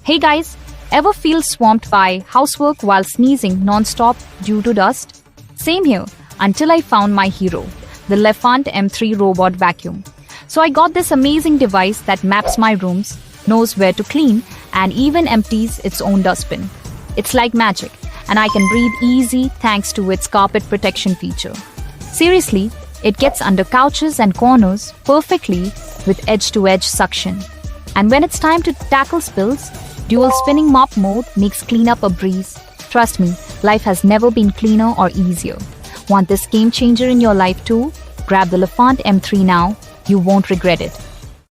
Hey guys, ever feel swamped by housework while sneezing non-stop due to dust? Same here, until I found my hero, the Lefant M3 robot vacuum. So I got this amazing device that maps my rooms, knows where to clean, and even empties its own dustbin. It's like magic, and I can breathe easy thanks to its carpet protection feature. Seriously, it gets under couches and corners perfectly with edge-to-edge suction. And when it's time to tackle spills, dual spinning mop mode makes cleanup a breeze. Trust me, life has never been cleaner or easier. Want this game changer in your life too? Grab the Lefant M3 now. You won't regret it.